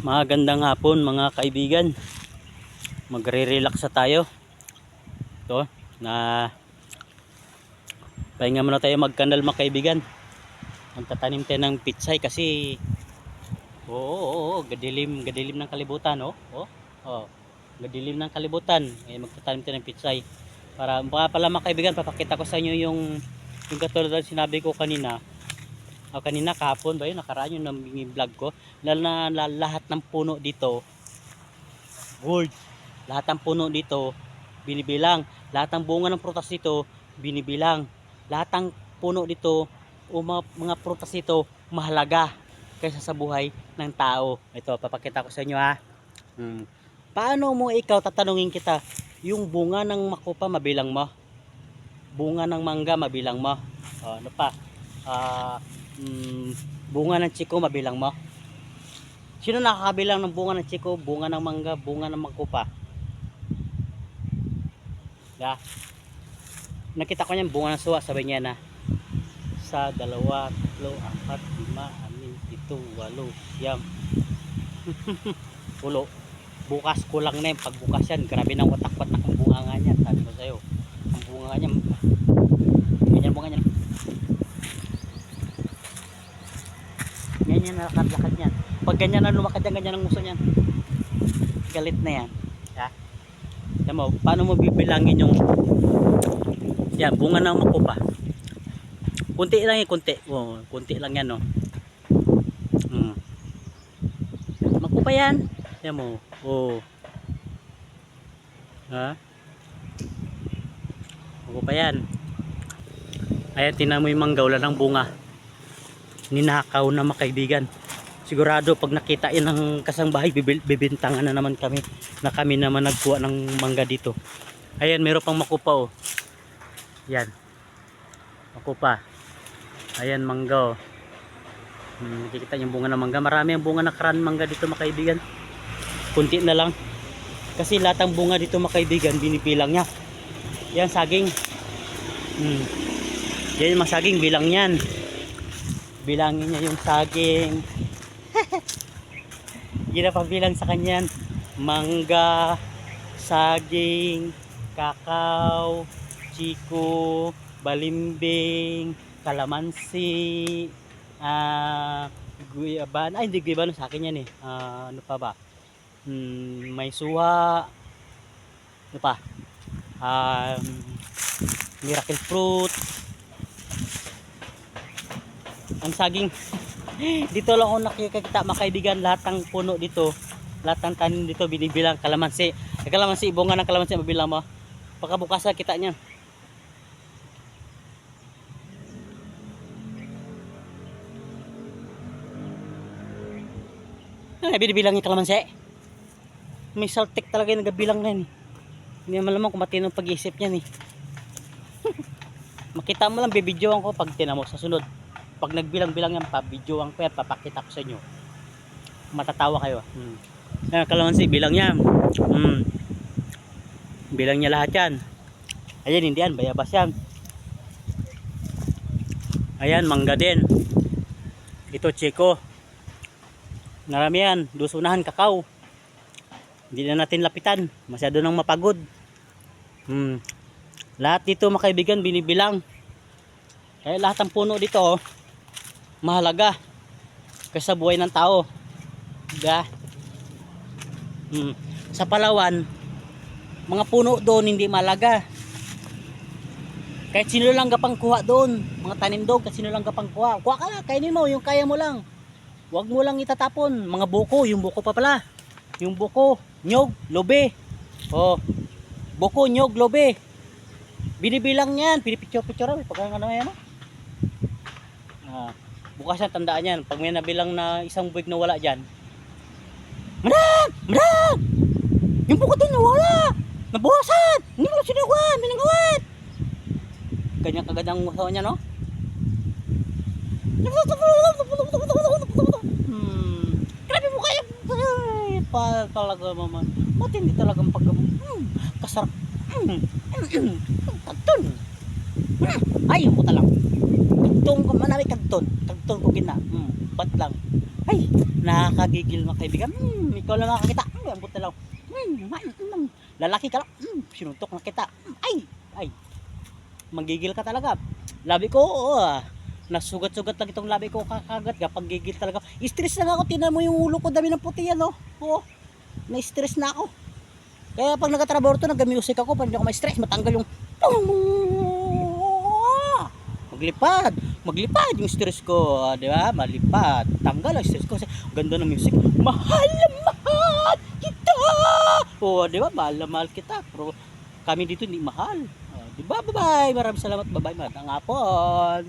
Magandang hapon mga kaibigan. Magre-relax na tayo. Ito na pahinga muna tayo magkandal mga kaibigan. Magtatanim tayo ng pitsay kasi gadilim ng kalibutan, gadilim ng kalibutan. Magtatanim tayo ng pitsay. Para pala mga kaibigan, papakita ko sa inyo yung katulad ng sinabi ko kanina. Kanina kahapon ba yun, nakaraan yung vlog ko, na lahat ng puno dito gold, lahat ng puno dito binibilang, lahat ng bunga ng prutas dito binibilang, lahat ng puno dito o mga prutas dito mahalaga kaysa sa buhay ng tao. Ito papakita ko sa inyo ha. Paano mo ikaw, tatanungin kita, yung bunga ng makupa mabilang mo, bunga ng mangga mabilang mo, ano pa, bunga ng chiko mabilang mo? Sino nakakabilang ng bunga ng chiko, bunga ng mangga, bunga ng makupa? Yeah. Nakita ko niyan, bunga ng suwa, sabi niya na 1, 2, 3, 4, 5, 6, 7, 8, 9, 10. Ulo. Bukas kulang na yun. Pag bukas yan, grabe ng watak-watak ang bunga nga niyan. Sabi ko sa'yo, ang bunga niyan, ganyan bunga niyan. Ganyan na lakad-lakad niyan. Pag ganyan na lumakad yan, ganyan ang gusto niyan. Galit na yan. Ha? Alam mo, paano mo bibilangin yung yan, bunga ng makupa? Kunti lang yan, kunti. Kunti lang yan, no. Makupa yan. Alam mo, ha? Makupa yan. Ayan, tinan mo yung mangga, wala ng bunga. Ninakaw na mga kaibigan. Sigurado pag nakita yan ng kasambahay, bibintangan na naman kami na kami naman nagkuha ng mangga dito. Ayan, meron pang makupa yan, makupa. Ayan, mangga nakikita yung bunga ng mangga. Marami ang bunga na karan mangga dito mga kaibigan. Kunti na lang kasi lahat ng bunga dito mga kaibigan binibilang niya. Yan saging, yan yung mga saging, bilang yan. Bilangin niya yung saging. Ginapabilang sa kanyan, mangga, saging, kakao, chiko, balimbing, kalamansi, guyaban. Ay, hindi guyaban sa akin yan ano pa ba? May suha. Ano pa? Miracle fruit. Ang saging dito lang ako nakikita mga kaibigan. Lahat ng puno dito, lahat ng tanim dito binibilang. Kalamansi, kalamansi, bunga ng kalamansi mabilang mo. Pagkabukas na kita niyan. Binibilang yung kalamansi. May saltik talaga yung nagabilang na yun. Hindi naman naman kung matino pag-iisip niyan Makita mo lang, bibidyoan ko pag tinamo sa sunod. Pag nagbilang-bilang yan, pa-videoan ko yan, papakita ko sa inyo. Matatawa kayo. Kalamansi, bilang niya. Bilang niya lahat yan. Ayan, hindi yan, bayabas yan. Ayan, mangga din. Ito, chiko. Marami yan, dusunahan, kakao. Hindi na natin lapitan, masyado nang mapagod. Lahat dito mga kaibigan binibilang. Kaya lahat ng puno dito mahalaga kaysa buhay ng tao. Diba? Sa Palawan, mga puno doon hindi mahalaga. Kahit sino lang gapang kuha doon, mga tanim doon, kahit sino lang gapang kuha. Kuha ka lang, kainin mo, yung kaya mo lang. Huwag mo lang itatapon. Mga buko, yung buko pa pala. Yung buko, nyog, lobe. Buko, nyog, lobe. Binibilang yan, pinipicture-picture. Pagkakano yan bukas yan, tandaan yan. Pag may nabilang na isang buwig na wala dyan, Madam! Yung buko din nawala! Nabuhasan! Hindi mo sinukuhan! Minagawan! Ganyan kagad ang usawa niya, no? Grabe mo kaya! Talaga naman. Matindi talagang kasarap. Kagton! Ay, puta lang. Kagton ko manami, kagton ko gina. Bat lang. Ay, nakakagigil mga kaibigan. Ikaw lang makakita. Ang buta lang. Lalaki ka lang. Sinuntok na kita. Ay. Manggigil ka talaga. Labi ko, nasugat-sugat lang itong labi ko kakagat. Kapag gigil talaga. Stress lang ako. Tinan mo yung ulo ko. Dami ng puti yan, oh. Oo. Na-stress na ako. Kaya pag nagtatrabaho ito, nag-music ako. Para hindi ako ma-stress. Matanggal yung maglipad yung stress ko, di ba? Malipad, tanggal ang stress ko kasi ganda ng music. Mahal na mahal kita. Di ba? Mahal na mahal kita. Pero kami dito hindi mahal. Di ba? Bye-bye. Maraming salamat. Bye-bye. Magandang hapon.